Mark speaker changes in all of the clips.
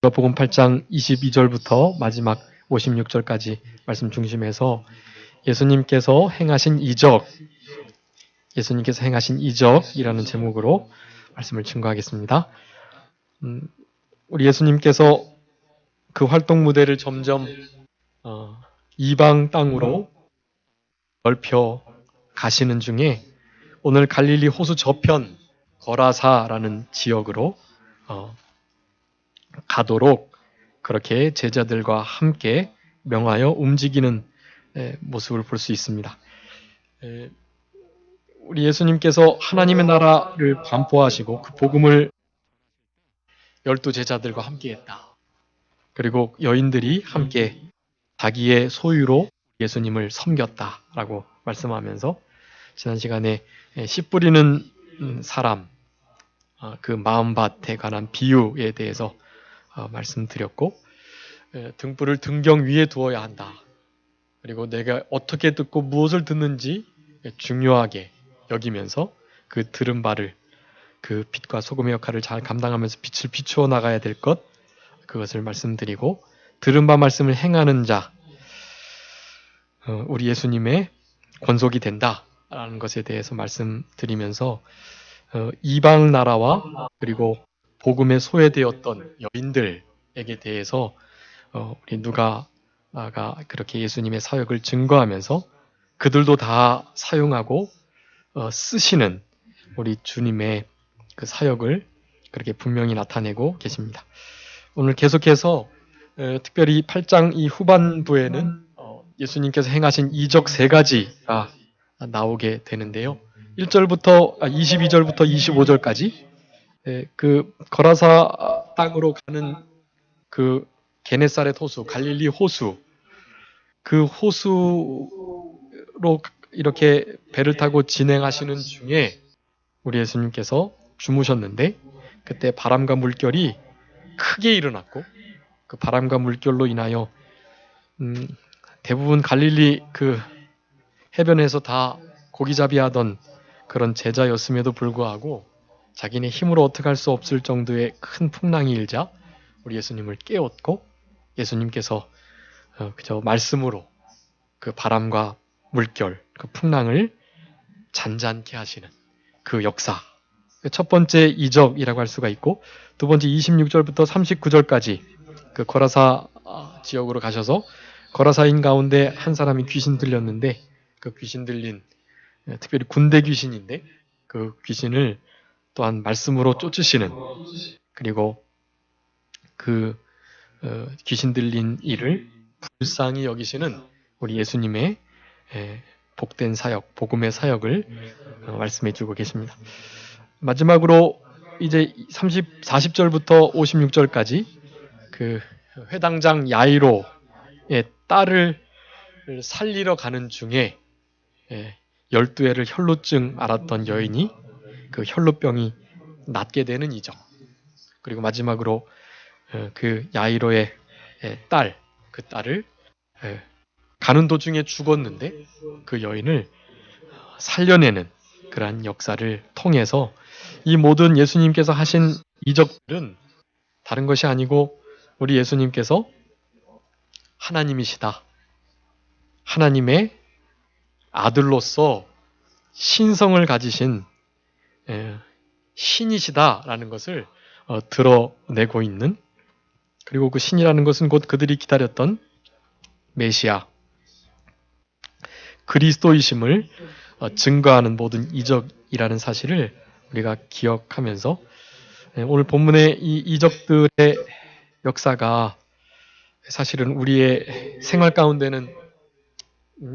Speaker 1: 마태복음 8장 22절부터 마지막 56절까지 말씀 중심에서 예수님께서 행하신 이적이라는 제목으로 말씀을 증거하겠습니다. 우리 예수님께서 그 활동 무대를 점점 이방 땅으로 넓혀 가시는 중에 오늘 갈릴리 호수 저편 거라사라는 지역으로 가도록 그렇게 제자들과 함께 명하여 움직이는 모습을 볼 수 있습니다. 우리 예수님께서 하나님의 나라를 반포하시고 그 복음을 12제자들과 함께 했다. 그리고 여인들이 함께 자기의 소유로 예수님을 섬겼다라고 말씀하면서 지난 시간에 씨 뿌리는 사람, 그 마음밭에 관한 비유에 대해서 말씀드렸고, 등불을 등경 위에 두어야 한다. 그리고 내가 어떻게 듣고 무엇을 듣는지 중요하게 여기면서 그 들은 바를 그 빛과 소금의 역할을 잘 감당하면서 빛을 비추어 나가야 될 것, 그것을 말씀드리고, 들은 바 말씀을 행하는 자, 우리 예수님의 권속이 된다라는 것에 대해서 말씀드리면서 이방 나라와 그리고 복음에 소외되었던 여인들에게 대해서 우리 누가가 그렇게 예수님의 사역을 증거하면서 그들도 다 사용하고 쓰시는 우리 주님의 그 사역을 그렇게 분명히 나타내고 계십니다. 오늘 계속해서 특별히 8장 이 후반부에는 예수님께서 행하신 이적 3가지가 나오게 되는데요. 22절부터 25절까지 그 거라사 땅으로 가는 그 게네사렛 호수, 갈릴리 호수, 그 호수로 이렇게 배를 타고 진행하시는 중에 우리 예수님께서 주무셨는데 그때 바람과 물결이 크게 일어났고 그 바람과 물결로 인하여 대부분 갈릴리 그 해변에서 다 고기잡이 하던 그런 제자였음에도 불구하고 자기네 힘으로 어떻게 할 수 없을 정도의 큰 풍랑이 일자 우리 예수님을 깨웠고 예수님께서 그저 말씀으로 그 바람과 물결, 그 풍랑을 잔잔케 하시는 그 역사. 첫 번째 이적이라고 할 수가 있고 두 번째 26절부터 39절까지 그 거라사 지역으로 가셔서 거라사인 가운데 한 사람이 귀신 들렸는데 그 귀신 들린 특별히 군대 귀신인데 그 귀신을 또한 말씀으로 쫓으시는 그리고 그 귀신 들린 이를 불쌍히 여기시는 우리 예수님의 복된 사역, 복음의 사역을 말씀해 주고 계십니다. 마지막으로 이제 40절부터 56절까지 그 회당장 야이로의 딸을 살리러 가는 중에 12해를 혈루증 앓았던 여인이 그 혈루병이 낫게 되는 이적. 그리고 마지막으로 그 야이로의 딸, 그 딸을 가는 도중에 죽었는데 그 여인을 살려내는 그러한 역사를 통해서 이 모든 예수님께서 하신 이적들은 다른 것이 아니고 우리 예수님께서 하나님이시다. 하나님의 아들로서 신성을 가지신 신이시다라는 것을 드러내고 있는 그리고 그 신이라는 것은 곧 그들이 기다렸던 메시아 그리스도이심을 증거하는 모든 이적이라는 사실을 우리가 기억하면서 오늘 본문의 이 이적들의 역사가 사실은 우리의 생활 가운데는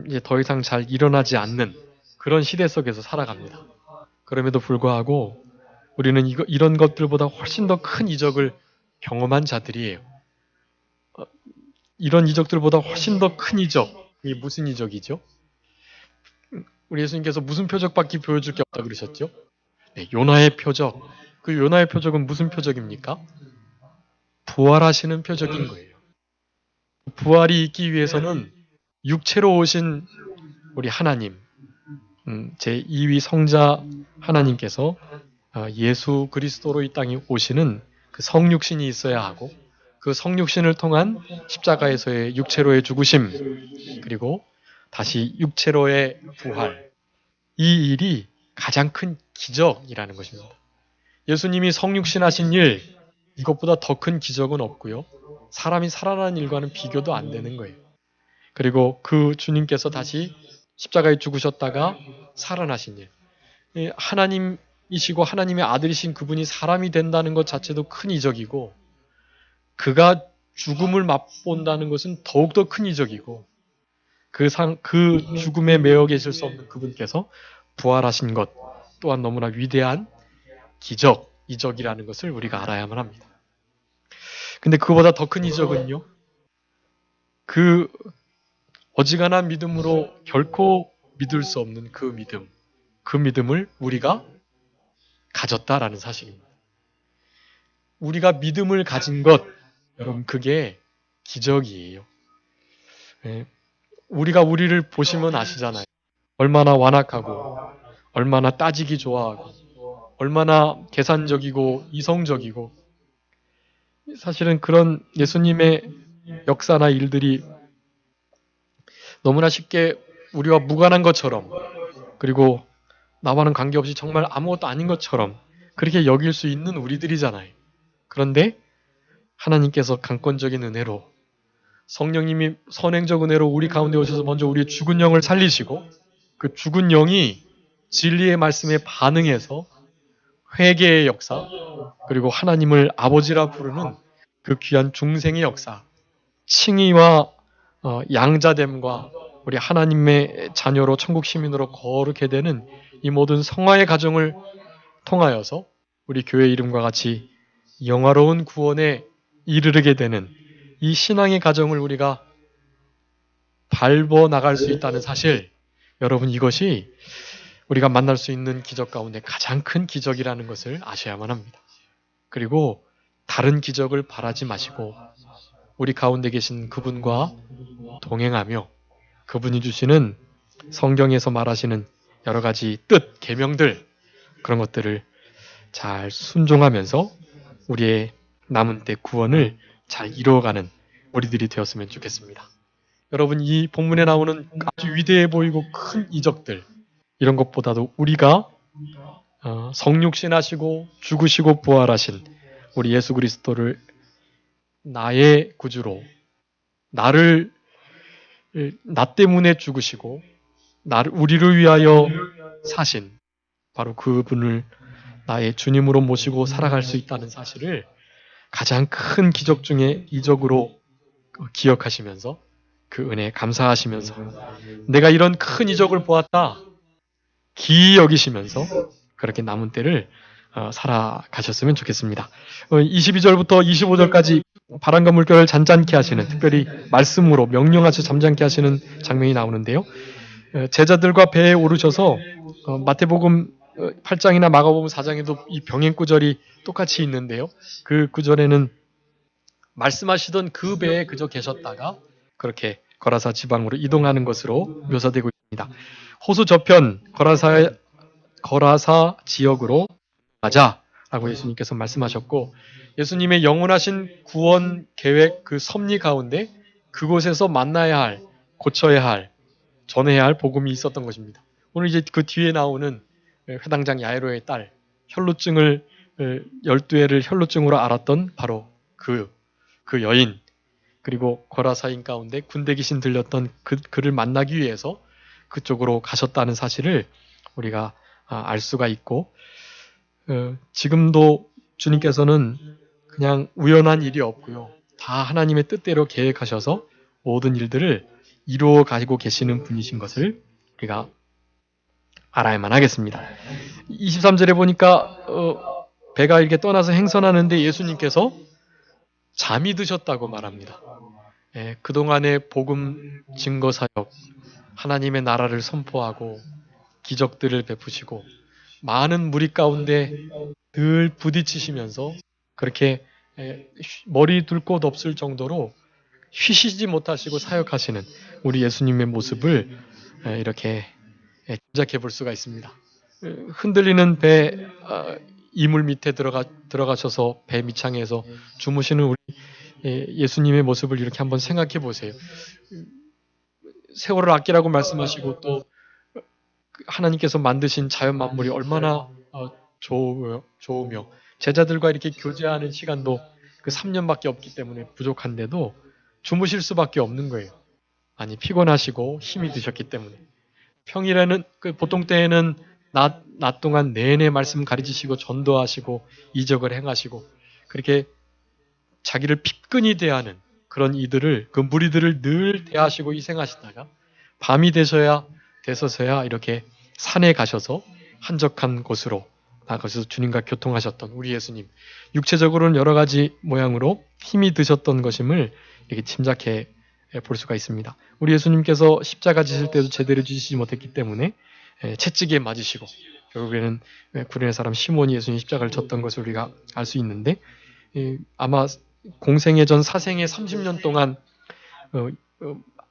Speaker 1: 이제 더 이상 잘 일어나지 않는 그런 시대 속에서 살아갑니다. 그럼에도 불구하고 우리는 이런 것들보다 훨씬 더 큰 이적을 경험한 자들이에요. 이런 이적들보다 훨씬 더 큰 이적이 무슨 이적이죠? 우리 예수님께서 무슨 표적밖에 보여줄 게 없다고 그러셨죠? 네, 요나의 표적. 그 요나의 표적은 무슨 표적입니까? 부활하시는 표적인 거예요. 부활이 있기 위해서는 육체로 오신 우리 하나님, 제2위 성자 하나님께서 예수 그리스도로 이 땅에 오시는 그 성육신이 있어야 하고 그 성육신을 통한 십자가에서의 육체로의 죽으심, 그리고 다시 육체로의 부활, 이 일이 가장 큰 기적이라는 것입니다. 예수님이 성육신 하신 일, 이것보다 더 큰 기적은 없고요. 사람이 살아나는 일과는 비교도 안 되는 거예요. 그리고 그 주님께서 다시 십자가에 죽으셨다가 살아나신 일. 하나님이시고 하나님의 아들이신 그분이 사람이 된다는 것 자체도 큰 이적이고, 그가 죽음을 맛본다는 것은 더욱더 큰 이적이고, 그 죽음에 매여 계실 수 없는 그분께서 부활하신 것 또한 너무나 위대한 기적, 이적이라는 것을 우리가 알아야만 합니다. 근데 그보다 더 큰 이적은요, 그 어지간한 믿음으로 결코 믿을 수 없는 그 믿음을 우리가 가졌다라는 사실입니다. 우리가 믿음을 가진 것, 여러분, 그게 기적이에요. 예. 우리가 우리를 보시면 아시잖아요. 얼마나 완악하고, 얼마나 따지기 좋아하고, 얼마나 계산적이고 이성적이고, 사실은 그런 예수님의 역사나 일들이 너무나 쉽게 우리와 무관한 것처럼, 그리고 나와는 관계없이 정말 아무것도 아닌 것처럼 그렇게 여길 수 있는 우리들이잖아요. 그런데 하나님께서 강권적인 은혜로, 성령님이 선행적 은혜로 우리 가운데 오셔서 먼저 우리의 죽은 영을 살리시고, 그 죽은 영이 진리의 말씀에 반응해서 회개의 역사, 그리고 하나님을 아버지라 부르는 그 귀한 중생의 역사, 칭의와 양자됨과 우리 하나님의 자녀로 천국 시민으로 거룩게 되는 이 모든 성화의 과정을 통하여서 우리 교회 이름과 같이 영화로운 구원에 이르게 되는 이 신앙의 과정을 우리가 밟아 나갈 수 있다는 사실, 여러분, 이것이 우리가 만날 수 있는 기적 가운데 가장 큰 기적이라는 것을 아셔야만 합니다. 그리고 다른 기적을 바라지 마시고 우리 가운데 계신 그분과 동행하며 그분이 주시는 성경에서 말하시는 여러 가지 뜻, 계명들, 그런 것들을 잘 순종하면서 우리의 남은 때 구원을 잘 이루어가는 우리들이 되었으면 좋겠습니다. 여러분, 이 본문에 나오는 아주 위대해 보이고 큰 이적들, 이런 것보다도 우리가 성육신 하시고 죽으시고 부활하신 우리 예수 그리스도를 나의 구주로, 나 때문에 죽으시고 우리를 위하여 사신 바로 그분을 나의 주님으로 모시고 살아갈 수 있다는 사실을 가장 큰 기적 중에 이적으로 기억하시면서 그 은혜에 감사하시면서 내가 이런 큰 이적을 보았다 기이 여기시면서 그렇게 남은 때를 살아가셨으면 좋겠습니다. 22절부터 25절까지 바람과 물결을 잔잔케 하시는, 특별히 말씀으로 명령하셔 잠잠케 하시는 장면이 나오는데요. 제자들과 배에 오르셔서 마태복음 8장이나 마가복음 4장에도 이 병행 구절이 똑같이 있는데요. 그 구절에는 말씀하시던 그 배에 그저 계셨다가 그렇게 거라사 지방으로 이동하는 것으로 묘사되고 있습니다. 호수 저편 거라사 지역으로 가자라고 예수님께서 말씀하셨고, 예수님의 영원하신 구원 계획 그 섭리 가운데 그곳에서 만나야 할, 고쳐야 할, 전해야 할 복음이 있었던 것입니다. 오늘 이제 그 뒤에 나오는 회당장 야이로의 딸, 혈루증을 12회를 혈루증으로 앓았던 바로 그 여인, 그리고 거라사인 가운데 군대 귀신 들렸던 그를 만나기 위해서 그쪽으로 가셨다는 사실을 우리가 알 수가 있고, 지금도 주님께서는 그냥 우연한 일이 없고요. 다 하나님의 뜻대로 계획하셔서 모든 일들을 이루어 가지고 계시는 분이신 것을 우리가 알아야만 하겠습니다. 23절에 보니까 배가 이렇게 떠나서 행선하는데 예수님께서 잠이 드셨다고 말합니다. 그동안의 복음 증거 사역, 하나님의 나라를 선포하고 기적들을 베푸시고 많은 무리 가운데 늘 부딪히시면서 그렇게 머리 둘 곳 없을 정도로 쉬시지 못하시고 사역하시는 우리 예수님의 모습을 이렇게 짐작해 볼 수가 있습니다. 흔들리는 배 이물 밑에 들어가셔서 배 밑창에서 주무시는 우리 예수님의 모습을 이렇게 한번 생각해 보세요. 세월을 아끼라고 말씀하시고 또 하나님께서 만드신 자연 만물이 얼마나 좋으며 제자들과 이렇게 교제하는 시간도 그 3년밖에 없기 때문에 부족한데도 주무실 수밖에 없는 거예요. 아니 피곤하시고 힘이 드셨기 때문에. 평일에는 보통 때에는 낮 동안 내내 말씀 가르치시고 전도하시고 이적을 행하시고 그렇게 자기를 핏끈히 대하는 그런 이들을 그 무리들을 늘 대하시고 희생하시다가 밤이 되서서야 이렇게 산에 가셔서 한적한 곳으로 나가셔서 주님과 교통하셨던 우리 예수님. 육체적으로는 여러 가지 모양으로 힘이 드셨던 것임을 이렇게 짐작해 볼 수가 있습니다. 우리 예수님께서 십자가 지실 때도 제대로 지시지 못했기 때문에 채찍에 맞으시고 결국에는 구레네 사람 시몬이 예수님 십자가를 졌던 것을 우리가 알 수 있는데 아마 공생애 전 사생애 30년 동안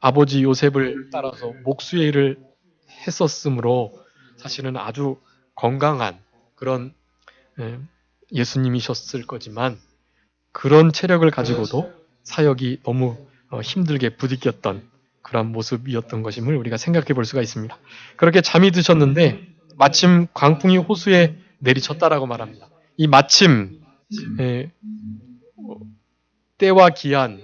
Speaker 1: 아버지 요셉을 따라서 목수의 일을 했었으므로 사실은 아주 건강한 그런 예수님이셨을 거지만 그런 체력을 가지고도 사역이 너무 힘들게 부딪혔던 그런 모습이었던 것임을 우리가 생각해 볼 수가 있습니다. 그렇게 잠이 드셨는데 마침 광풍이 호수에 내리쳤다라고 말합니다. 이 마침 때와 기한,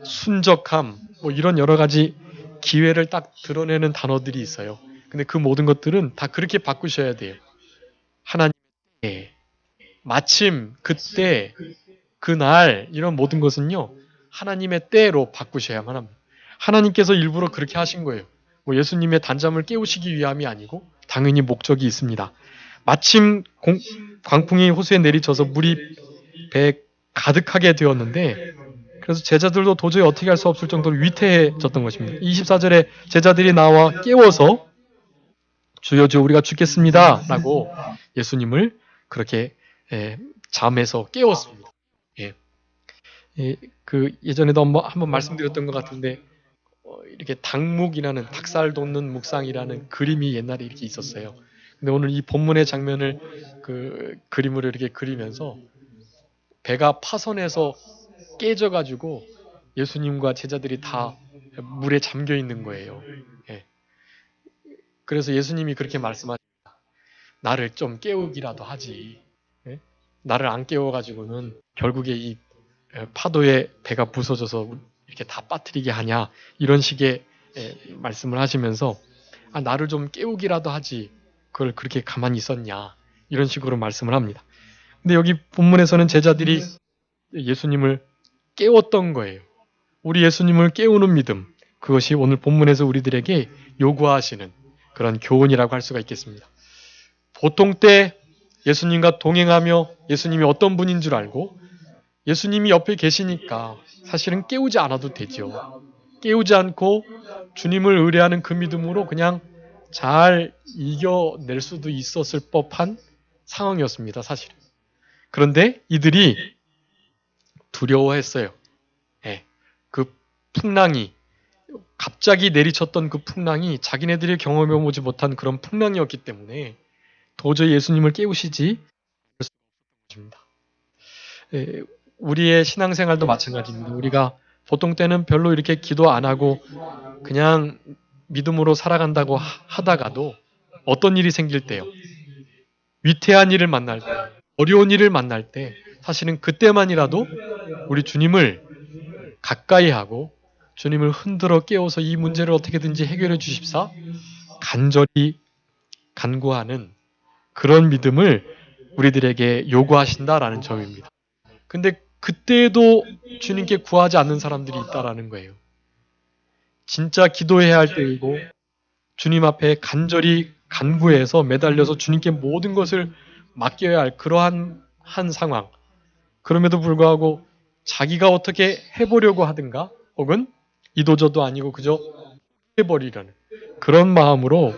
Speaker 1: 순적함 이런 여러 가지 기회를 딱 드러내는 단어들이 있어요. 근데 그 모든 것들은 다 그렇게 바꾸셔야 돼요. 하나님의 마침, 그때, 그날 이런 모든 것은요. 하나님의 때로 바꾸셔야만 합니다. 하나님께서 일부러 그렇게 하신 거예요. 예수님의 단잠을 깨우시기 위함이 아니고 당연히 목적이 있습니다. 마침 광풍이 호수에 내리쳐서 물이 배에 가득하게 되었는데 그래서 제자들도 도저히 어떻게 할 수 없을 정도로 위태해졌던 것입니다. 24절에 제자들이 나와 깨워서 주여 주여 우리가 죽겠습니다 라고 예수님을 그렇게 잠에서 깨웠습니다. 예전에도 한번 말씀드렸던 것 같은데 이렇게 닭묵이라는 닭살 돋는 묵상이라는 그림이 옛날에 이렇게 있었어요. 근데 오늘 이 본문의 장면을 그림으로 이렇게 그리면서 배가 파선해서 깨져가지고 예수님과 제자들이 다 물에 잠겨 있는 거예요. 그래서 예수님이 그렇게 말씀하십니다. 나를 좀 깨우기라도 하지. 나를 안 깨워가지고는 결국에 이 파도에 배가 부서져서 이렇게 다 빠뜨리게 하냐 이런 식의 말씀을 하시면서 나를 좀 깨우기라도 하지 그걸 그렇게 가만히 있었냐 이런 식으로 말씀을 합니다. 근데 여기 본문에서는 제자들이 예수님을 깨웠던 거예요. 우리 예수님을 깨우는 믿음 그것이 오늘 본문에서 우리들에게 요구하시는 그런 교훈이라고 할 수가 있겠습니다. 보통 때 예수님과 동행하며 예수님이 어떤 분인 줄 알고 예수님이 옆에 계시니까 사실은 깨우지 않아도 되죠. 깨우지 않고 주님을 의뢰하는 그 믿음으로 그냥 잘 이겨낼 수도 있었을 법한 상황이었습니다. 사실은. 그런데 이들이 두려워했어요. 그 풍랑이 갑자기 내리쳤던 그 풍랑이 자기네들이 경험해보지 못한 그런 풍랑이었기 때문에 도저히 예수님을 깨우시지 않을 수 없습니다. 우리의 신앙생활도 마찬가지입니다. 우리가 보통 때는 별로 이렇게 기도 안 하고 그냥 믿음으로 살아간다고 하다가도 어떤 일이 생길 때요. 위태한 일을 만날 때, 어려운 일을 만날 때 사실은 그때만이라도 우리 주님을 가까이 하고 주님을 흔들어 깨워서 이 문제를 어떻게든지 해결해 주십사 간절히 간구하는 그런 믿음을 우리들에게 요구하신다라는 점입니다. 근데 그때도 주님께 구하지 않는 사람들이 있다라는 거예요. 진짜 기도해야 할 때이고 주님 앞에 간절히 간구해서 매달려서 주님께 모든 것을 맡겨야 할 그러한 한 상황. 그럼에도 불구하고 자기가 어떻게 해보려고 하든가 혹은 이도저도 아니고 그저 해버리려는 그런 마음으로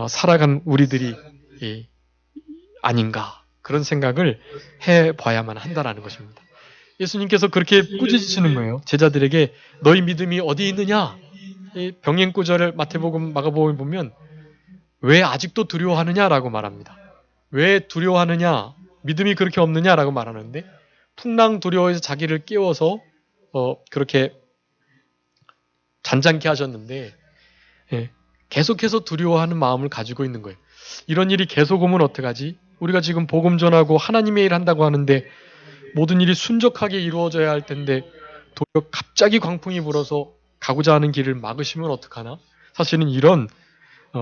Speaker 1: 살아간 우리들이 아닌가 그런 생각을 해봐야만 한다라는 것입니다. 예수님께서 그렇게 꾸짖으시는 거예요. 제자들에게 너희 믿음이 어디 있느냐? 이 병행구절을 마태복음, 마가복음에 보면 왜 아직도 두려워하느냐라고 말합니다. 왜 두려워하느냐? 믿음이 그렇게 없느냐라고 말하는데 풍랑 두려워해서 자기를 깨워서 그렇게 잔잔케 하셨는데 계속해서 두려워하는 마음을 가지고 있는 거예요. 이런 일이 계속 오면 어떡하지? 우리가 지금 복음 전하고 하나님의 일 한다고 하는데 모든 일이 순적하게 이루어져야 할 텐데 도리어 갑자기 광풍이 불어서 가고자 하는 길을 막으시면 어떡하나? 사실은 이런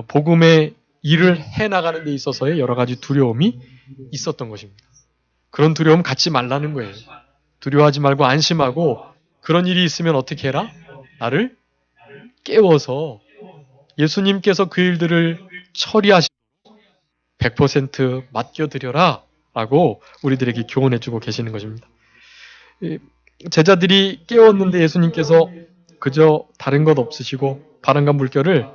Speaker 1: 복음의 일을 해나가는 데 있어서의 여러 가지 두려움이 있었던 것입니다. 그런 두려움 갖지 말라는 거예요. 두려워하지 말고 안심하고 그런 일이 있으면 어떻게 해라? 나를 깨워서 예수님께서 그 일들을 처리하시고 100% 맡겨드려라 라고 우리들에게 교훈해주고 계시는 것입니다. 제자들이 깨웠는데 예수님께서 그저 다른 것 없으시고 바람과 물결을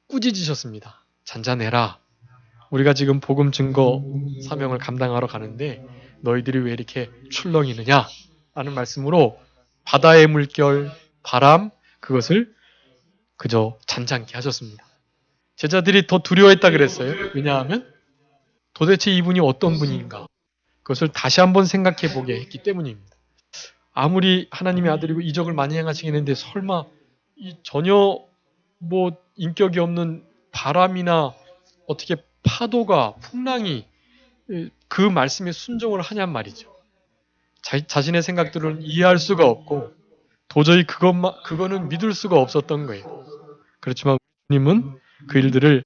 Speaker 1: 꾸짖으셨습니다. 잔잔해라. 우리가 지금 복음 증거 사명을 감당하러 가는데 너희들이 왜 이렇게 출렁이느냐? 라는 말씀으로 바다의 물결, 바람 그것을 그저 잔잔케 하셨습니다. 제자들이 더 두려워했다 그랬어요. 왜냐하면 도대체 이분이 어떤 분인가? 그것을 다시 한번 생각해 보게 했기 때문입니다. 아무리 하나님의 아들이고 이적을 많이 행하시긴 했는데 설마 전혀 인격이 없는 바람이나 어떻게 파도가 풍랑이 그 말씀에 순종을 하냔 말이죠. 자신의 생각들은 이해할 수가 없고 도저히 그거는 믿을 수가 없었던 거예요. 그렇지만 주님은 그 일들을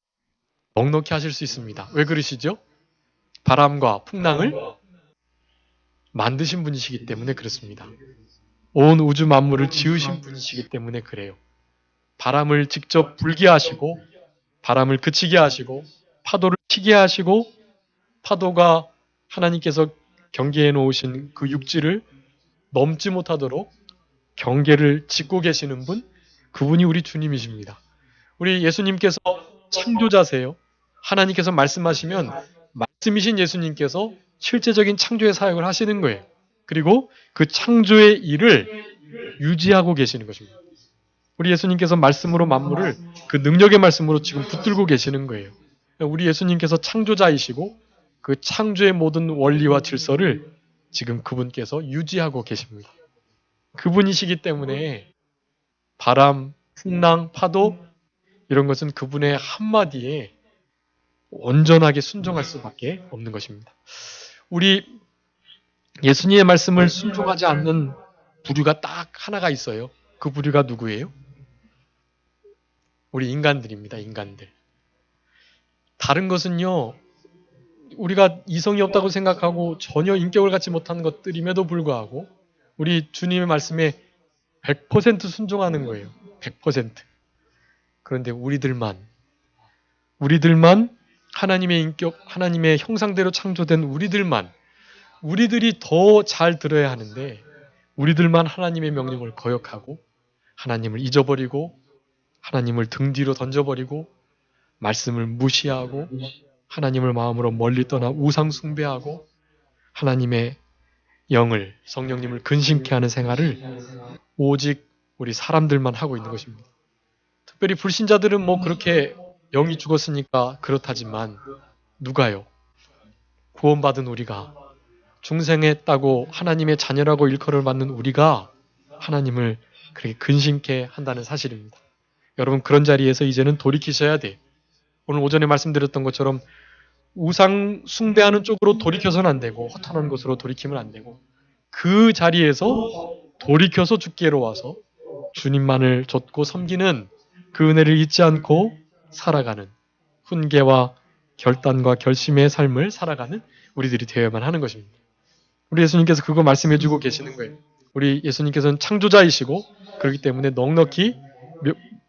Speaker 1: 넉넉히 하실 수 있습니다. 왜 그러시죠? 바람과 풍랑을 만드신 분이시기 때문에 그렇습니다. 온 우주 만물을 지으신 분이시기 때문에 그래요. 바람을 직접 불게 하시고 바람을 그치게 하시고 파도를 치게 하시고 파도가 하나님께서 경계해 놓으신 그 육지를 넘지 못하도록 경계를 짓고 계시는 분, 그분이 우리 주님이십니다. 우리 예수님께서 창조자세요. 하나님께서 말씀하시면 말씀이신 예수님께서 실제적인 창조의 사역을 하시는 거예요. 그리고 그 창조의 일을 유지하고 계시는 것입니다. 우리 예수님께서 말씀으로 만물을 그 능력의 말씀으로 지금 붙들고 계시는 거예요. 우리 예수님께서 창조자이시고 그 창조의 모든 원리와 질서를 지금 그분께서 유지하고 계십니다. 그분이시기 때문에 바람, 풍랑, 파도 이런 것은 그분의 한마디에 온전하게 순종할 수밖에 없는 것입니다. 우리 예수님의 말씀을 순종하지 않는 부류가 딱 하나가 있어요. 그 부류가 누구예요? 우리 인간들입니다. 인간들. 다른 것은요. 우리가 이성이 없다고 생각하고 전혀 인격을 갖지 못하는 것들임에도 불구하고 우리 주님의 말씀에 100% 순종하는 거예요. 100%. 그런데 우리들만 하나님의 인격, 하나님의 형상대로 창조된 우리들이 더 잘 들어야 하는데 우리들만 하나님의 명령을 거역하고 하나님을 잊어버리고 하나님을 등 뒤로 던져버리고 말씀을 무시하고 하나님을 마음으로 멀리 떠나 우상 숭배하고 하나님의 영을 성령님을 근심케 하는 생활을 오직 우리 사람들만 하고 있는 것입니다. 특별히 불신자들은 그렇게 영이 죽었으니까 그렇다지만 누가요? 구원받은 우리가 중생했다고 하나님의 자녀라고 일컬을 받는 우리가 하나님을 그렇게 근심케 한다는 사실입니다. 여러분 그런 자리에서 이제는 돌이키셔야 돼. 오늘 오전에 말씀드렸던 것처럼 우상 숭배하는 쪽으로 돌이켜서는 안 되고 허탄한 곳으로 돌이키면 안 되고 그 자리에서 돌이켜서 주께로 와서 주님만을 좇고 섬기는 그 은혜를 잊지 않고 살아가는 훈계와 결단과 결심의 삶을 살아가는 우리들이 되어야만 하는 것입니다. 우리 예수님께서 그거 말씀해주고 계시는 거예요. 우리 예수님께서는 창조자이시고 그렇기 때문에 넉넉히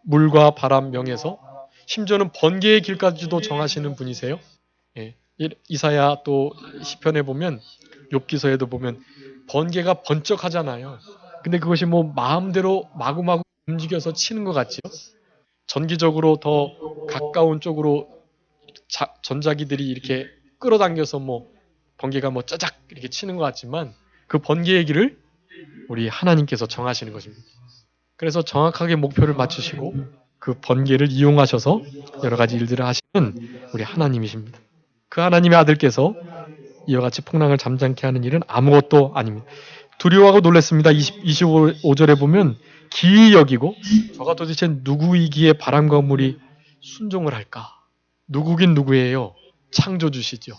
Speaker 1: 물과 바람 명에서 심지어는 번개의 길까지도 정하시는 분이세요. 예. 이사야 또 시편에 보면 욥기서에도 보면 번개가 번쩍하잖아요. 근데 그것이 마음대로 마구마구 움직여서 치는 것 같지요. 전기적으로 더 가까운 쪽으로 전자기들이 이렇게 끌어당겨서 번개가 짜작 이렇게 치는 것 같지만 그 번개의 길을 우리 하나님께서 정하시는 것입니다. 그래서 정확하게 목표를 맞추시고 그 번개를 이용하셔서 여러 가지 일들을 하시는 우리 하나님이십니다. 그 하나님의 아들께서 이와 같이 풍랑을 잠잠케 하는 일은 아무것도 아닙니다. 두려워하고 놀랐습니다. 25절에 보면 기이 여기고 저가 도대체 누구이기에 바람과 물이 순종을 할까? 누구긴 누구예요? 창조주시죠.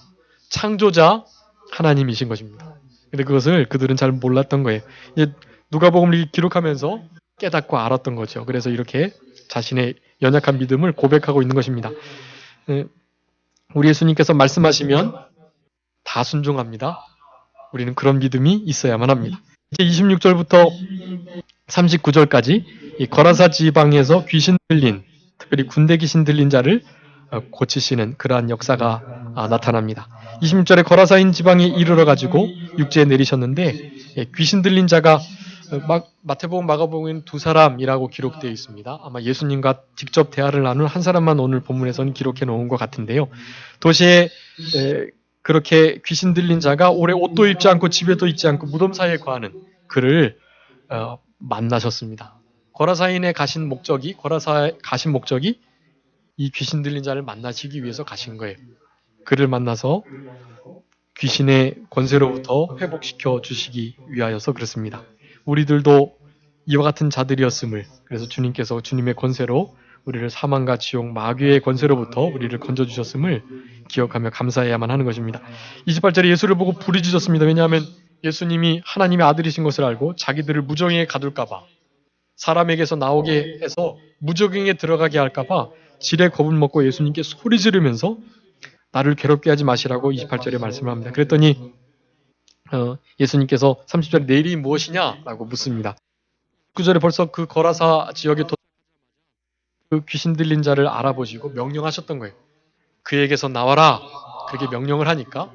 Speaker 1: 창조자 하나님이신 것입니다. 근데 그것을 그들은 잘 몰랐던 거예요. 이제 누가복음을 기록하면서 깨닫고 알았던 거죠. 그래서 이렇게 자신의 연약한 믿음을 고백하고 있는 것입니다. 우리 예수님께서 말씀하시면 다 순종합니다. 우리는 그런 믿음이 있어야만 합니다. 이제 26절부터 39절까지 이 거라사 지방에서 귀신 들린, 특별히 군대 귀신 들린 자를 고치시는 그러한 역사가 나타납니다. 26절에 거라사인 지방에 이르러 가지고 육지에 내리셨는데 귀신 들린 자가 마태복음, 마가복음에는 두 사람이라고 기록되어 있습니다. 아마 예수님과 직접 대화를 나눈 한 사람만 오늘 본문에서는 기록해 놓은 것 같은데요. 도시에 그렇게 귀신 들린 자가 오래 옷도 입지 않고 집에도 있지 않고 무덤 사이에 거하는 그를 만나셨습니다. 거라사인에 가신 목적이 이 귀신 들린 자를 만나시기 위해서 가신 거예요. 그를 만나서 귀신의 권세로부터 회복시켜 주시기 위하여서 그렇습니다. 우리들도 이와 같은 자들이었음을, 그래서 주님께서 주님의 권세로 우리를 사망과 지옥, 마귀의 권세로부터 우리를 건져주셨음을 기억하며 감사해야만 하는 것입니다. 28절에 예수를 보고 부르짖었습니다. 왜냐하면 예수님이 하나님의 아들이신 것을 알고 자기들을 무정에 가둘까 봐, 사람에게서 나오게 해서 무적행에 들어가게 할까 봐 지레 겁을 먹고 예수님께 소리 지르면서 나를 괴롭게 하지 마시라고 28절에 말씀을 합니다. 그랬더니 예수님께서 30절에 내일이 무엇이냐라고 묻습니다. 9절에 벌써 그 거라사 지역에 그 귀신 들린 자를 알아보시고 명령하셨던 거예요. 그에게서 나와라. 그렇게 명령을 하니까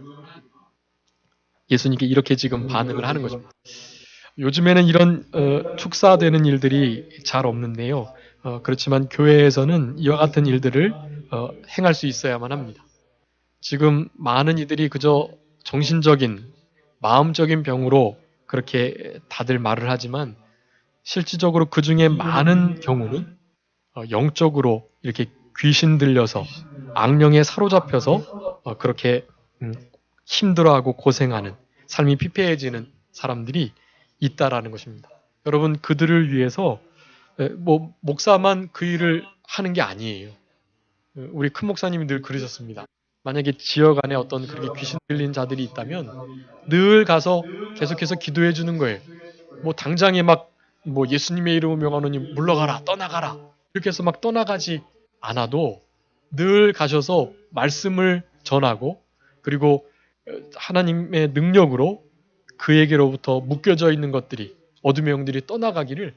Speaker 1: 예수님께 이렇게 지금 반응을 하는 것입니다. 요즘에는 이런 축사되는 일들이 잘 없는데요. 그렇지만 교회에서는 이와 같은 일들을 행할 수 있어야만 합니다. 지금 많은 이들이 그저 정신적인, 마음적인 병으로 그렇게 다들 말을 하지만 실질적으로 그 중에 많은 경우는 영적으로 이렇게 귀신 들려서 악령에 사로잡혀서 그렇게 힘들어하고 고생하는, 삶이 피폐해지는 사람들이 있다라는 것입니다. 여러분, 그들을 위해서 목사만 그 일을 하는 게 아니에요. 우리 큰 목사님이 늘 그러셨습니다. 만약에 지역 안에 어떤 그렇게 귀신 들린 자들이 있다면 늘 가서 계속해서 기도해 주는 거예요. 당장에 예수님의 이름을 명하노니 물러가라, 떠나가라 이렇게 해서 떠나가지 않아도 늘 가셔서 말씀을 전하고, 그리고 하나님의 능력으로 그에게로부터 묶여져 있는 것들이, 어둠의 영들이 떠나가기를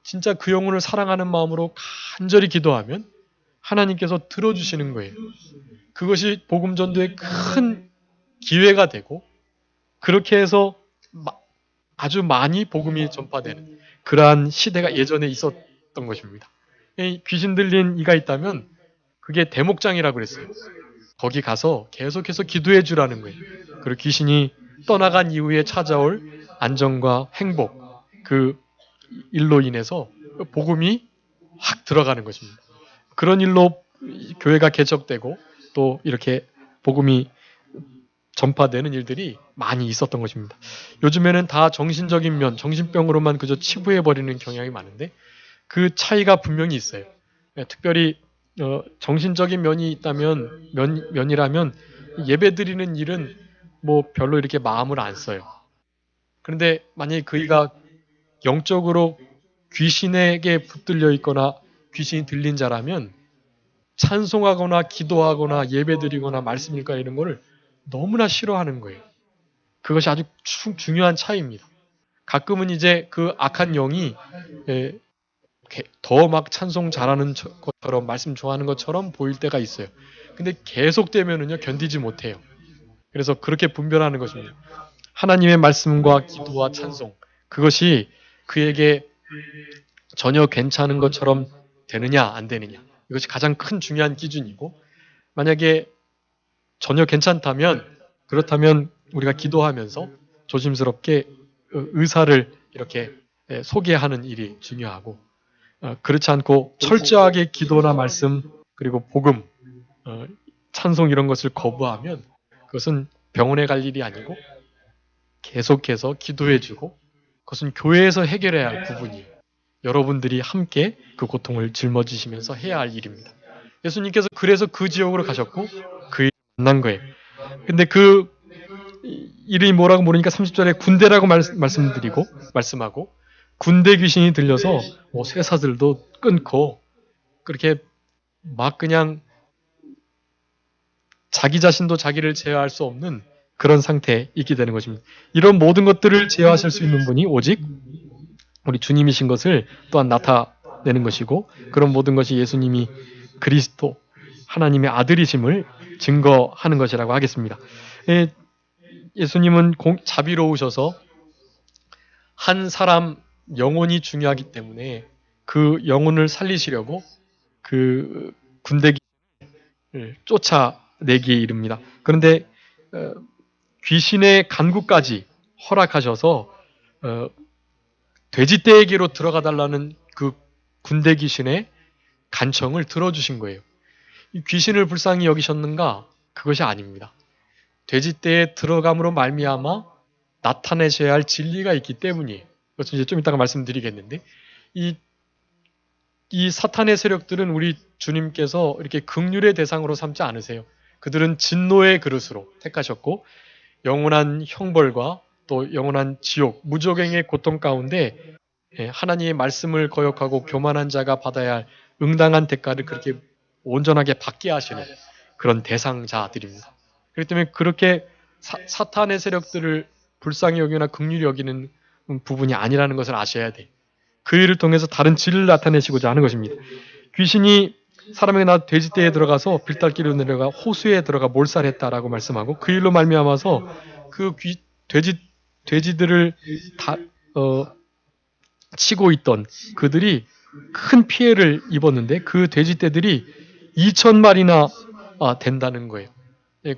Speaker 1: 진짜 그 영혼을 사랑하는 마음으로 간절히 기도하면 하나님께서 들어주시는 거예요. 그것이 복음 전도의 큰 기회가 되고, 그렇게 해서 아주 많이 복음이 전파되는 그러한 시대가 예전에 있었던 것입니다. 귀신 들린 이가 있다면 그게 대목장이라고 그랬어요. 거기 가서 계속해서 기도해 주라는 거예요. 그리고 귀신이 떠나간 이후에 찾아올 안정과 행복, 그 일로 인해서 복음이 확 들어가는 것입니다. 그런 일로 교회가 개척되고 또 이렇게 복음이 전파되는 일들이 많이 있었던 것입니다. 요즘에는 다 정신적인 면, 정신병으로만 그저 치부해버리는 경향이 많은데 그 차이가 분명히 있어요. 특별히 정신적인 면이 있다면, 면이라면 예배 드리는 일은 별로 이렇게 마음을 안 써요. 그런데 만약에 그이가 영적으로 귀신에게 붙들려 있거나 귀신이 들린 자라면 찬송하거나 기도하거나 예배드리거나 말씀 읽거나 이런 거를 너무나 싫어하는 거예요. 그것이 아주 중요한 차이입니다. 가끔은 이제 그 악한 영이 더 찬송 잘하는 것처럼, 말씀 좋아하는 것처럼 보일 때가 있어요. 근데 계속되면은요 견디지 못해요. 그래서 그렇게 분별하는 것입니다. 하나님의 말씀과 기도와 찬송, 그것이 그에게 전혀 괜찮은 것처럼 되느냐 안 되느냐, 이것이 가장 큰 중요한 기준이고, 만약에 전혀 괜찮다면, 그렇다면 우리가 기도하면서 조심스럽게 의사를 이렇게 소개하는 일이 중요하고, 그렇지 않고 철저하게 기도나 말씀 그리고 복음, 찬송 이런 것을 거부하면 그것은 병원에 갈 일이 아니고 계속해서 기도해주고 그것은 교회에서 해결해야 할 부분이에요. 여러분들이 함께 그 고통을 짊어지시면서 해야 할 일입니다. 예수님께서 그래서 그 지역으로 가셨고 그 일을 만난 거예요. 근데 그 이름이 뭐라고 모르니까 30절에 군대라고 말씀하고 군대 귀신이 들려서 뭐 쇠사슬도 끊고 그렇게 막 그냥 자기 자신도 자기를 제어할 수 없는 그런 상태에 있게 되는 것입니다. 이런 모든 것들을 제어하실 수 있는 분이 오직 우리 주님이신 것을 또한 나타내는 것이고 그런 모든 것이 예수님이 그리스도 하나님의 아들이심을 증거하는 것이라고 하겠습니다. 예수님은 자비로우셔서 한 사람 영혼이 중요하기 때문에 그 영혼을 살리시려고 그 군대기를 쫓아내기에 이릅니다. 그런데 귀신의 간구까지 허락하셔서 돼지떼에게로 들어가 달라는 그 군대 귀신의 간청을 들어주신 거예요. 이 귀신을 불쌍히 여기셨는가? 그것이 아닙니다. 돼지떼에 들어감으로 말미암아 나타내셔야 할 진리가 있기 때문이에요. 그것은 이제 좀 이따가 말씀드리겠는데 이 사탄의 세력들은 우리 주님께서 이렇게 긍휼의 대상으로 삼지 않으세요. 그들은 진노의 그릇으로 택하셨고 영원한 형벌과 또 영원한 지옥, 무적행의 고통 가운데 하나님의 말씀을 거역하고 교만한 자가 받아야 할 응당한 대가를 그렇게 온전하게 받게 하시는 그런 대상자들입니다. 그렇기 때문에 그렇게 사탄의 세력들을 불쌍히 여기나 긍휼히 여기는 부분이 아니라는 것을 아셔야 돼. 그 일을 통해서 다른 진리를 나타내시고자 하는 것입니다. 귀신이 사람에게 나 돼지떼에 들어가서 빌달길로 내려가 호수에 들어가 몰살했다라고 말씀하고 그 일로 말미암아서 그 돼지들을 치고 있던 그들이 큰 피해를 입었는데 그 돼지떼들이 2,000마리나 된다는 거예요.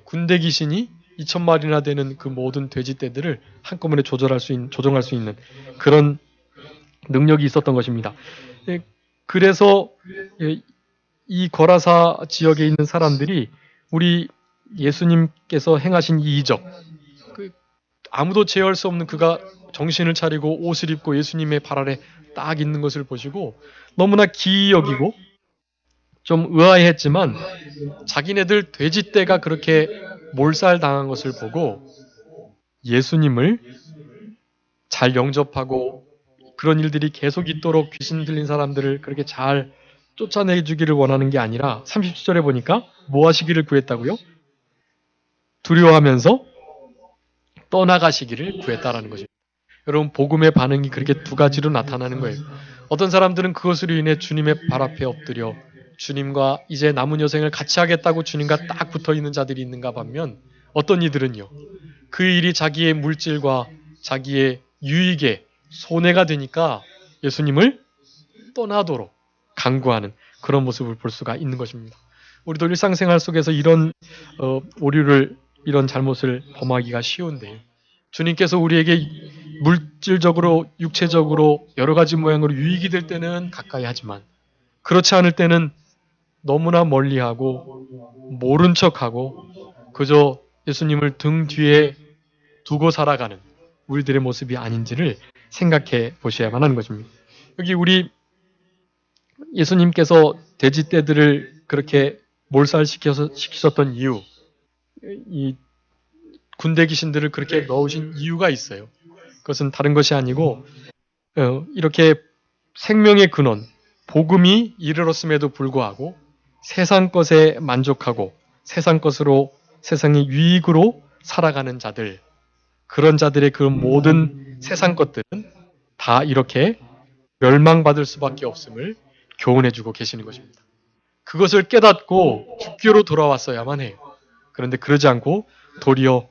Speaker 1: 군대 귀신이 2,000마리나 되는 그 모든 돼지떼들을 한꺼번에 조정할 수 있는 그런 능력이 있었던 것입니다. 그래서 이 거라사 지역에 있는 사람들이 우리 예수님께서 행하신 이 이적, 아무도 제어할 수 없는 그가 정신을 차리고 옷을 입고 예수님의 발 아래 딱 있는 것을 보시고 너무나 기이 여기고 좀 의아해했지만 자기네들 돼지떼가 그렇게 몰살당한 것을 보고 예수님을 잘 영접하고 그런 일들이 계속 있도록 귀신 들린 사람들을 그렇게 잘 쫓아내주기를 원하는 게 아니라 30절에 보니까 뭐 하시기를 구했다고요? 두려워하면서 떠나가시기를 구했다라는 것입니다. 여러분 복음의 반응이 그렇게 두 가지로 나타나는 거예요. 어떤 사람들은 그것으로 인해 주님의 발 앞에 엎드려 주님과 이제 남은 여생을 같이 하겠다고 주님과 딱 붙어있는 자들이 있는가 반면 어떤 이들은요. 그 일이 자기의 물질과 자기의 유익에 손해가 되니까 예수님을 떠나도록 강구하는 그런 모습을 볼 수가 있는 것입니다. 우리도 일상생활 속에서 이런 오류를 이런 잘못을 범하기가 쉬운데 주님께서 우리에게 물질적으로 육체적으로 여러 가지 모양으로 유익이 될 때는 가까이 하지만 그렇지 않을 때는 너무나 멀리하고 모른 척하고 그저 예수님을 등 뒤에 두고 살아가는 우리들의 모습이 아닌지를 생각해 보셔야만 하는 것입니다. 여기 우리 예수님께서 돼지떼들을 그렇게 몰살시키셨던 이유, 이 군대 귀신들을 그렇게 넣으신 이유가 있어요. 그것은 다른 것이 아니고 이렇게 생명의 근원, 복음이 이르렀음에도 불구하고 세상 것에 만족하고 세상 것으로 세상의 유익으로 살아가는 자들, 그런 자들의 그 모든 세상 것들은 다 이렇게 멸망받을 수밖에 없음을 교훈해주고 계시는 것입니다. 그것을 깨닫고 주께로 돌아왔어야만 해요. 그런데 그러지 않고 도리어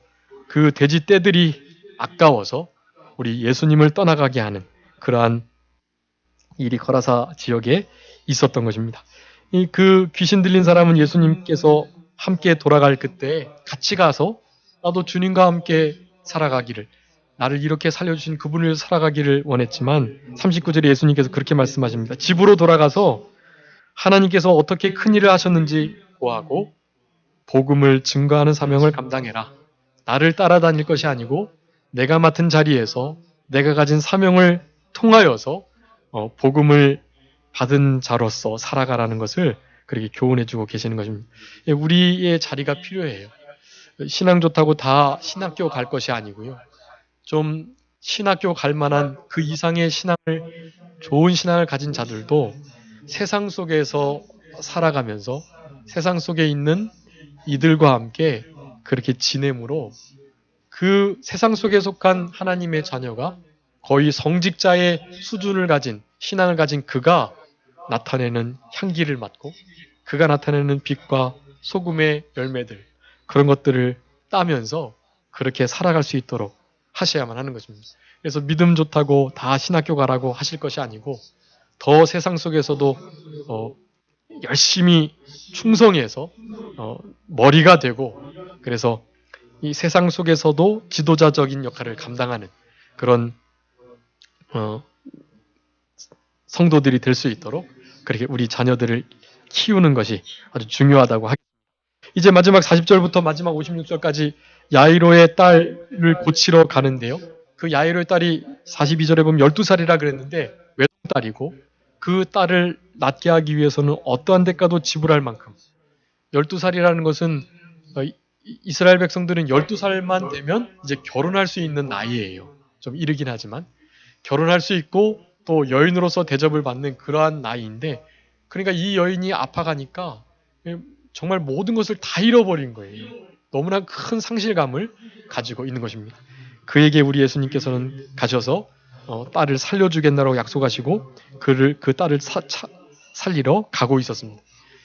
Speaker 1: 그 돼지 떼들이 아까워서 우리 예수님을 떠나가게 하는 그러한 일이 거라사 지역에 있었던 것입니다. 그 귀신 들린 사람은 예수님께서 함께 돌아갈 그때 같이 가서 나도 주님과 함께 살아가기를 나를 이렇게 살려주신 그분을 살아가기를 원했지만 39절에 예수님께서 그렇게 말씀하십니다. 집으로 돌아가서 하나님께서 어떻게 큰 일을 하셨는지 고하고 복음을 증거하는 사명을 감당해라. 나를 따라다닐 것이 아니고 내가 맡은 자리에서 내가 가진 사명을 통하여서 복음을 받은 자로서 살아가라는 것을 그렇게 교훈해주고 계시는 것입니다. 우리의 자리가 필요해요. 신앙 좋다고 다 신학교 갈 것이 아니고요. 좀 신학교 갈 만한 그 이상의 신앙을, 좋은 신앙을 가진 자들도 세상 속에서 살아가면서 세상 속에 있는 이들과 함께 그렇게 지냄으로 그 세상 속에 속한 하나님의 자녀가 거의 성직자의 수준을 가진, 신앙을 가진 그가 나타내는 향기를 맡고 그가 나타내는 빛과 소금의 열매들, 그런 것들을 따면서 그렇게 살아갈 수 있도록 하셔야만 하는 것입니다. 그래서 믿음 좋다고 다 신학교 가라고 하실 것이 아니고 더 세상 속에서도 열심히 충성해서 머리가 되고, 그래서 이 세상 속에서도 지도자적인 역할을 감당하는 그런 성도들이 될 수 있도록 그렇게 우리 자녀들을 키우는 것이 아주 중요하다고 하겠습니다. 이제 마지막 40절부터 마지막 56절까지 야이로의 딸을 고치러 가는데요. 그 야이로의 딸이 42절에 보면 12살이라 그랬는데 외동딸이고, 그 딸을 낳게 하기 위해서는 어떠한 대가도 지불할 만큼, 12살이라는 것은 이스라엘 백성들은 12살만 되면 이제 결혼할 수 있는 나이예요. 좀 이르긴 하지만 결혼할 수 있고 또 여인으로서 대접을 받는 그러한 나이인데, 그러니까 이 여인이 아파가니까 정말 모든 것을 다 잃어버린 거예요. 너무나 큰 상실감을 가지고 있는 것입니다. 그에게 우리 예수님께서는 가셔서 딸을 살려주겠다고 약속하시고 그 딸을 살리러 가고 있었습니다.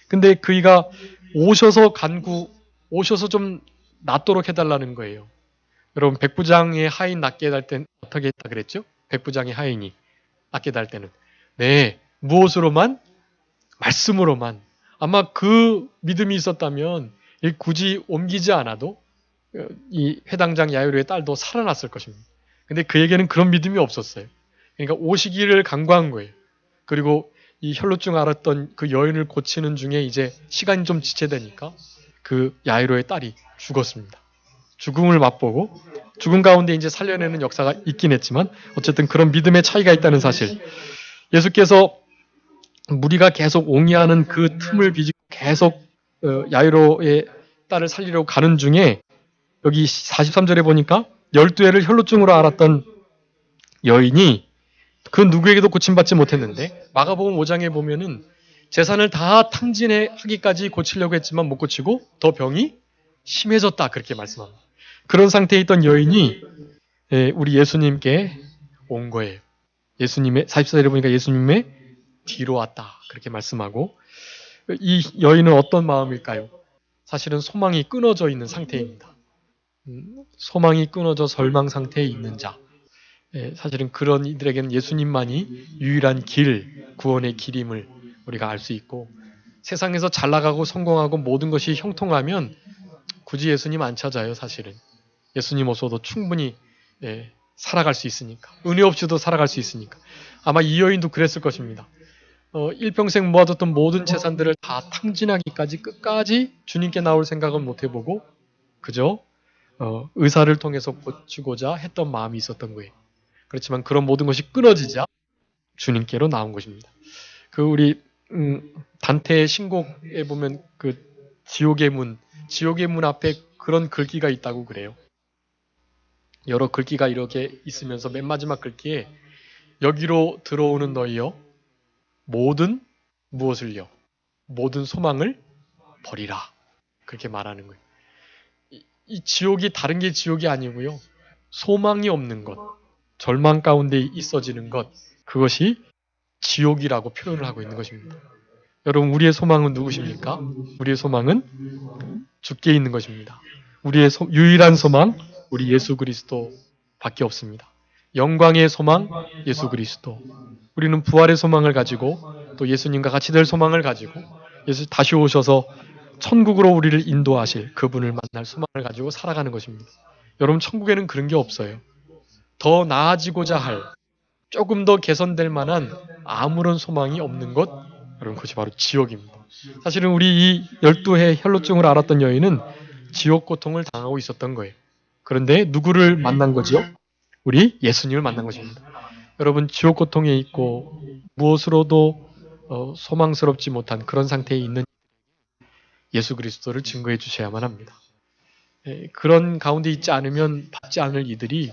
Speaker 1: 근데 그이가 오셔서 좀 낫도록 해달라는 거예요. 여러분, 백부장의 하인 낫게 할 땐 어떻게 했다 그랬죠? 백부장의 하인이 낫게 할 때는 무엇으로만? 말씀으로만. 아마 그 믿음이 있었다면 굳이 옮기지 않아도 이 회당장 야이로의 딸도 살아났을 것입니다. 근데 그에게는 그런 믿음이 없었어요. 그러니까 오시기를 간구한 거예요. 그리고 이 혈루증 앓았던 그 여인을 고치는 중에 이제 시간이 좀 지체되니까 그 야이로의 딸이 죽었습니다. 죽음을 맛보고 죽음 가운데 이제 살려내는 역사가 있긴 했지만 어쨌든 그런 믿음의 차이가 있다는 사실. 예수께서 무리가 계속 옹이하는 그 틈을 비집고 계속 야이로의 딸을 살리려고 가는 중에 여기 43절에 보니까 12해를 혈루증으로 앓았던 여인이 그 누구에게도 고침받지 못했는데, 마가복음 5장에 보면은 재산을 다 탕진하기까지 고치려고 했지만 못 고치고 더 병이 심해졌다, 그렇게 말씀합니다. 그런 상태에 있던 여인이 우리 예수님께 온 거예요. 44절에 보니까 예수님의 뒤로 왔다, 그렇게 말씀하고, 이 여인은 어떤 마음일까요? 사실은 소망이 끊어져 있는 상태입니다. 소망이 끊어져 절망 상태에 있는 자. 사실은 그런 이들에게는 예수님만이 유일한 길, 구원의 길임을 우리가 알 수 있고, 세상에서 잘 나가고 성공하고 모든 것이 형통하면 굳이 예수님 안 찾아요. 사실은 예수님 없어도 충분히 살아갈 수 있으니까, 은혜 없이도 살아갈 수 있으니까. 아마 이 여인도 그랬을 것입니다. 일평생 모아뒀던 모든 재산들을 다 탕진하기까지 끝까지 주님께 나올 생각은 못 해보고 그저 의사를 통해서 고치고자 했던 마음이 있었던 거예요. 그렇지만 그런 모든 것이 끊어지자 주님께로 나온 것입니다. 그 우리 단테의 신곡에 보면 그 지옥의 문 앞에 그런 글귀가 있다고 그래요. 여러 글귀가 이렇게 있으면서 맨 마지막 글귀에 여기로 들어오는 너희여 무엇을요? 모든 소망을 버리라, 그렇게 말하는 거예요. 이 지옥이 다른 게 지옥이 아니고요, 소망이 없는 것, 절망 가운데 있어지는 것, 그것이 지옥이라고 표현을 하고 있는 것입니다. 여러분, 우리의 소망은 누구십니까? 우리의 소망은 주께 있는 것입니다. 우리의 유일한 소망, 우리 예수 그리스도밖에 없습니다. 영광의 소망, 예수 그리스도. 우리는 부활의 소망을 가지고 또 예수님과 같이 될 소망을 가지고 예수 다시 오셔서 천국으로 우리를 인도하실 그분을 만날 소망을 가지고 살아가는 것입니다. 여러분, 천국에는 그런 게 없어요. 더 나아지고자 할, 조금 더 개선될 만한 아무런 소망이 없는 것, 여러분, 그것이 바로 지옥입니다. 사실은 우리 이 12해 혈루증을 앓았던 여인은 지옥 고통을 당하고 있었던 거예요. 그런데 누구를 만난 거지요? 우리 예수님을 만난 것입니다. 여러분, 지옥 고통에 있고 무엇으로도 소망스럽지 못한 그런 상태에 있는 예수 그리스도를 증거해 주셔야만 합니다. 그런 가운데 있지 않으면 받지 않을 이들이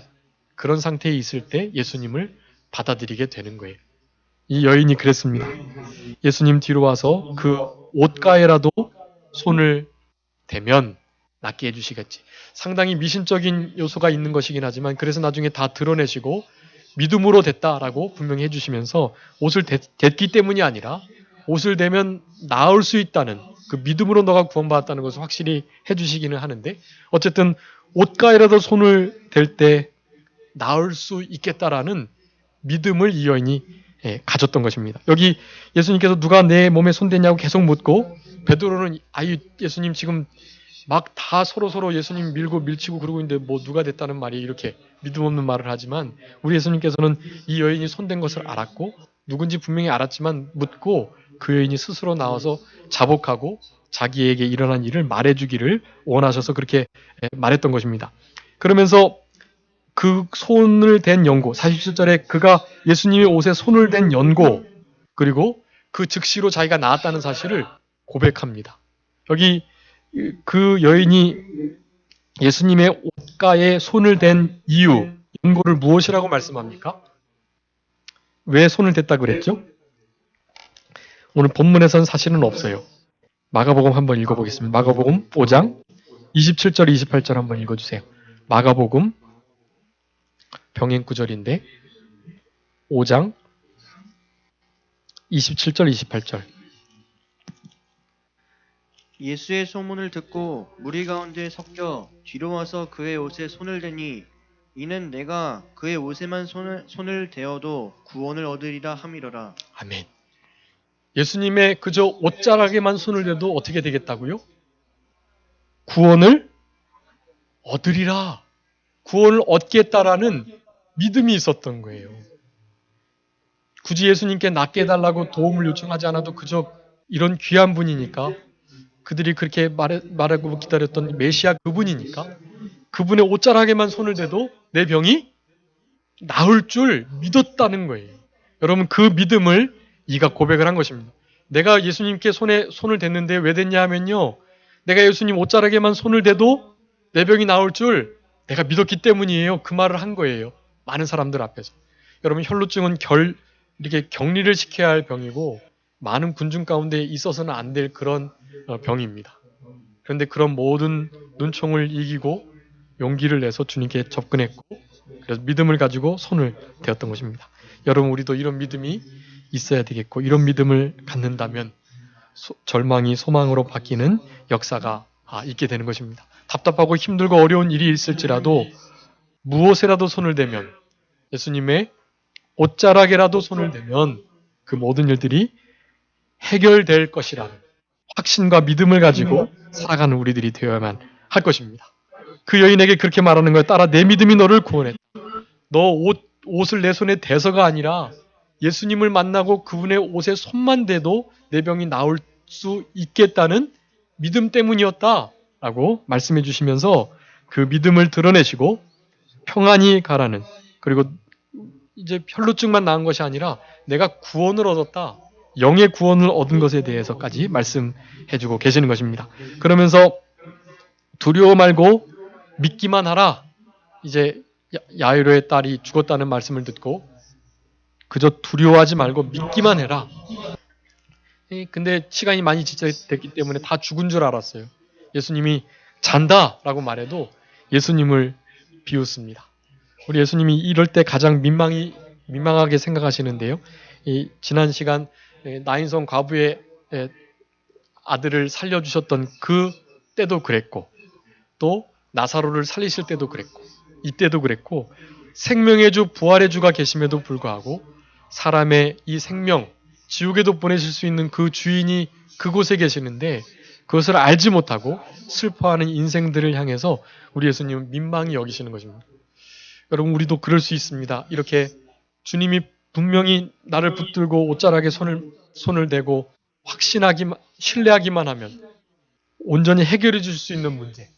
Speaker 1: 그런 상태에 있을 때 예수님을 받아들이게 되는 거예요. 이 여인이 그랬습니다. 예수님 뒤로 와서 그 옷가에라도 손을 대면 낫게 해주시겠지. 상당히 미신적인 요소가 있는 것이긴 하지만 그래서 나중에 다 드러내시고 믿음으로 됐다라고 분명히 해주시면서 옷을 댔기 때문이 아니라 옷을 대면 나을 수 있다는 그 믿음으로 너가 구원받았다는 것을 확실히 해주시기는 하는데 어쨌든 옷가에라도 손을 댈 때 나을 수 있겠다라는 믿음을 이 여인이 가졌던 것입니다. 여기 예수님께서 누가 내 몸에 손댔냐고 계속 묻고 베드로는 아유 예수님 지금 막 다 서로 예수님 밀고 밀치고 그러고 있는데 뭐 누가 됐다는 말이 이렇게 믿음 없는 말을 하지만 우리 예수님께서는 이 여인이 손댄 것을 알았고 누군지 분명히 알았지만 묻고 그 여인이 스스로 나와서 자복하고 자기에게 일어난 일을 말해주기를 원하셔서 그렇게 말했던 것입니다. 그러면서 그 손을 댄 연고, 47절에 그가 예수님의 옷에 손을 댄 연고, 그리고 그 즉시로 자기가 나았다는 사실을 고백합니다. 여기 그 여인이 예수님의 옷가에 손을 댄 이유, 연고를 무엇이라고 말씀합니까? 왜 손을 댔다 그랬죠? 오늘 본문에선 사실은 없어요. 마가복음 한번 읽어보겠습니다. 마가복음 5장 27절, 28절 한번 읽어주세요. 마가복음 병행 구절인데 5장 27절, 28절.
Speaker 2: 예수의 소문을 듣고 무리 가운데 섞여 뒤로 와서 그의 옷에 손을 대니 이는 내가 그의 옷에만 손을 대어도 구원을 얻으리라 함이러라.
Speaker 1: 아멘. 예수님의 그저 옷자락에만 손을 대도 어떻게 되겠다고요? 구원을 얻으리라. 구원을 얻겠다라는 믿음이 있었던 거예요. 굳이 예수님께 낫게 해달라고 도움을 요청하지 않아도 그저 이런 귀한 분이니까 그들이 그렇게 말하고 기다렸던 메시아 그분이니까 그분의 옷자락에만 손을 대도 내 병이 나을 줄 믿었다는 거예요. 여러분 그 믿음을 이가 고백을 한 것입니다. 내가 예수님께 손을 댔는데 왜 됐냐 하면요. 내가 예수님 옷자락에만 손을 대도 내 병이 나을 줄 내가 믿었기 때문이에요. 그 말을 한 거예요. 많은 사람들 앞에서. 여러분 혈루증은 이렇게 격리를 시켜야 할 병이고 많은 군중 가운데 있어서는 안 될 그런 병입니다. 그런데 그런 모든 눈총을 이기고 용기를 내서 주님께 접근했고 그래서 믿음을 가지고 손을 대었던 것입니다. 여러분 우리도 이런 믿음이 있어야 되겠고 이런 믿음을 갖는다면 절망이 소망으로 바뀌는 역사가 있게 되는 것입니다. 답답하고 힘들고 어려운 일이 있을지라도 무엇에라도 손을 대면 예수님의 옷자락에라도 손을 대면 그 모든 일들이 해결될 것이라는 확신과 믿음을 가지고 살아가는 우리들이 되어야만 할 것입니다. 그 여인에게 그렇게 말하는 거예요. 따라 내 믿음이 너를 구원했다. 너 옷을 내 손에 대서가 아니라 예수님을 만나고 그분의 옷에 손만 대도 내 병이 나을 수 있겠다는 믿음 때문이었다라고 말씀해 주시면서 그 믿음을 드러내시고 평안히 가라는 그리고 이제 혈루증만 나은 것이 아니라 내가 구원을 얻었다. 영의 구원을 얻은 것에 대해서까지 말씀해주고 계시는 것입니다. 그러면서 두려워 말고 믿기만 하라. 이제 야이로의 딸이 죽었다는 말씀을 듣고 그저 두려워하지 말고 믿기만 해라. 근데 시간이 많이 지체됐기 때문에 다 죽은 줄 알았어요. 예수님이 잔다라고 말해도 예수님을 비웃습니다. 우리 예수님이 이럴 때 가장 민망하게 생각하시는데요. 지난 시간 나인성 과부의 아들을 살려주셨던 그 때도 그랬고 또 나사로를 살리실 때도 그랬고 이때도 그랬고 생명의 주 부활의 주가 계심에도 불구하고 사람의 이 생명 지옥에도 보내실 수 있는 그 주인이 그곳에 계시는데 그것을 알지 못하고 슬퍼하는 인생들을 향해서 우리 예수님은 민망히 여기시는 것입니다. 여러분 우리도 그럴 수 있습니다. 이렇게 주님이 분명히 나를 붙들고 옷자락에 손을 대고 신뢰하기만 하면 온전히 해결해 줄 수 있는 문제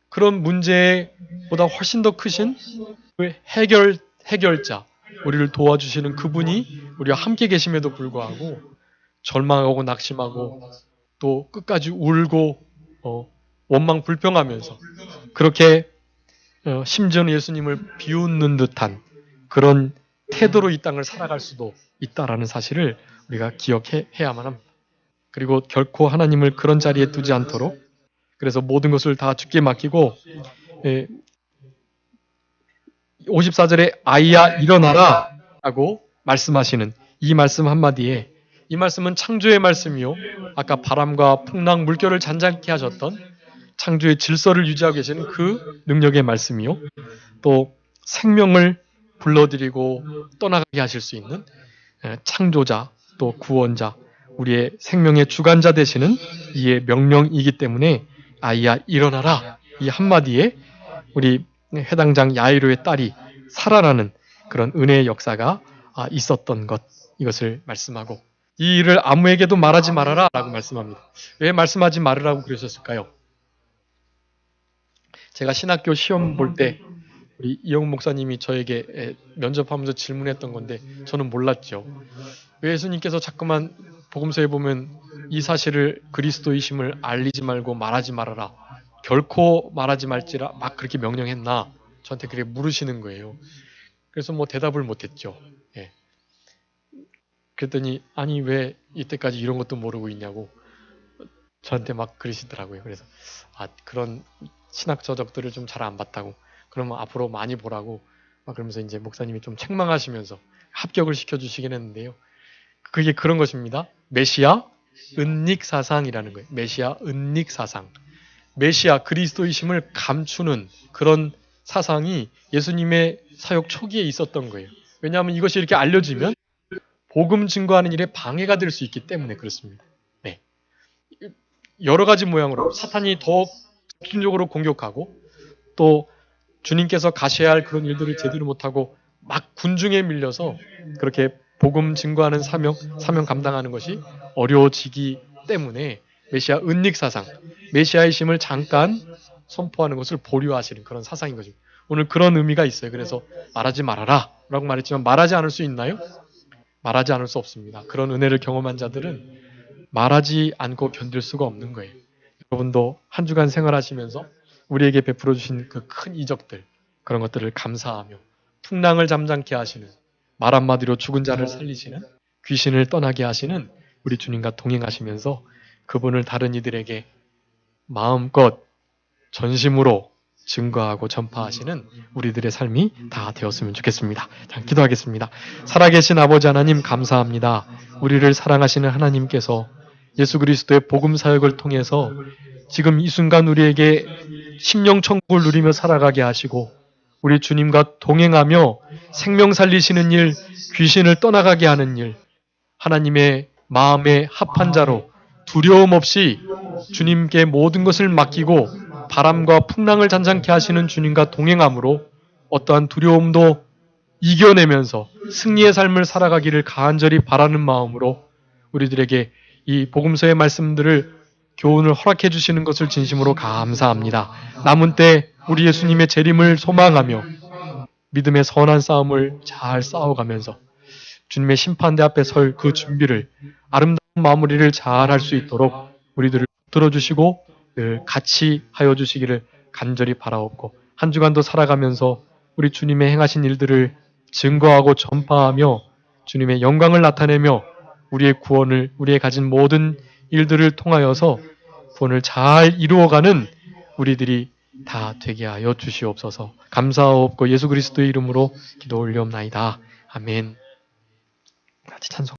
Speaker 1: 그런 문제보다 훨씬 더 크신 그 해결자, 우리를 도와주시는 그분이 우리와 함께 계심에도 불구하고 절망하고 낙심하고 또 끝까지 울고 원망 불평하면서 그렇게 심지어는 예수님을 비웃는 듯한 그런 태도로 이 땅을 살아갈 수도 있다라는 사실을 우리가 기억해야만 합니다. 그리고 결코 하나님을 그런 자리에 두지 않도록 그래서 모든 것을 다 주께 맡기고 54절에 아이야 일어나라 라고 말씀하시는 이 말씀 한마디에 이 말씀은 창조의 말씀이요 아까 바람과 풍랑 물결을 잔잔케 하셨던 창조의 질서를 유지하고 계시는 그 능력의 말씀이요 또 생명을 불러들이고 떠나가게 하실 수 있는 창조자 또 구원자 우리의 생명의 주관자 되시는 이의 명령이기 때문에 아이야 일어나라 이 한마디에 우리 해당장 야이로의 딸이 살아나는 그런 은혜의 역사가 있었던 것 이것을 말씀하고 이 일을 아무에게도 말하지 말아라 라고 말씀합니다. 왜 말씀하지 말으라고 그러셨을까요? 제가 신학교 시험 볼 때 우리 이영 목사님이 저에게 면접하면서 질문했던 건데 저는 몰랐죠. 왜 예수님께서 자꾸만 복음서에 보면 이 사실을 그리스도이심을 알리지 말고 말하지 말아라. 결코 말하지 말지라 막 그렇게 명령했나? 저한테 그렇게 물으시는 거예요. 그래서 뭐 대답을 못했죠. 예. 그랬더니 아니 왜 이때까지 이런 것도 모르고 있냐고 저한테 막 그러시더라고요. 그래서 그런 신학 저적들을 좀 잘 안 봤다고. 그러면 앞으로 많이 보라고 막 그러면서 이제 목사님이 좀 책망하시면서 합격을 시켜주시긴 했는데요. 그게 그런 것입니다. 메시아 은닉 사상이라는 거예요. 메시아 은닉 사상. 메시아 그리스도이심을 감추는 그런 사상이 예수님의 사역 초기에 있었던 거예요. 왜냐하면 이것이 이렇게 알려지면 복음 증거하는 일에 방해가 될 수 있기 때문에 그렇습니다. 네. 여러 가지 모양으로 사탄이 더 집중적으로 공격하고 또 주님께서 가셔야 할 그런 일들을 제대로 못하고 막 군중에 밀려서 그렇게 복음 증거하는 사명 감당하는 것이 어려워지기 때문에 메시아 은닉 사상, 메시아의 심을 잠깐 선포하는 것을 보류하시는 그런 사상인 거죠. 오늘 그런 의미가 있어요. 그래서 말하지 말아라 라고 말했지만 말하지 않을 수 있나요? 말하지 않을 수 없습니다. 그런 은혜를 경험한 자들은 말하지 않고 견딜 수가 없는 거예요. 여러분도 한 주간 생활하시면서 우리에게 베풀어 주신 그 큰 이적들 그런 것들을 감사하며 풍랑을 잠잠케 하시는 말 한마디로 죽은 자를 살리시는 귀신을 떠나게 하시는 우리 주님과 동행하시면서 그분을 다른 이들에게 마음껏 전심으로 증거하고 전파하시는 우리들의 삶이 다 되었으면 좋겠습니다. 자, 기도하겠습니다. 살아계신 아버지 하나님 감사합니다. 우리를 사랑하시는 하나님께서 예수 그리스도의 복음 사역을 통해서 지금 이 순간 우리에게 심령 천국을 누리며 살아가게 하시고 우리 주님과 동행하며 생명 살리시는 일, 귀신을 떠나가게 하는 일, 하나님의 마음에 합한 자로 두려움 없이 주님께 모든 것을 맡기고 바람과 풍랑을 잔잔케 하시는 주님과 동행함으로 어떠한 두려움도 이겨내면서 승리의 삶을 살아가기를 간절히 바라는 마음으로 우리들에게 이 복음서의 말씀들을 교훈을 허락해 주시는 것을 진심으로 감사합니다. 남은 때 우리 예수님의 재림을 소망하며 믿음의 선한 싸움을 잘 싸워가면서 주님의 심판대 앞에 설 그 준비를 아름다운 마무리를 잘 할 수 있도록 우리들을 들어주시고 늘 같이 하여 주시기를 간절히 바라옵고 한 주간도 살아가면서 우리 주님의 행하신 일들을 증거하고 전파하며 주님의 영광을 나타내며 우리의 구원을 우리의 가진 모든 일들을 통하여서 구원을 잘 이루어가는 우리들이 다 되게 하여 주시옵소서. 감사하옵고 예수 그리스도의 이름으로 기도 올리옵나이다. 아멘. 같이 찬송.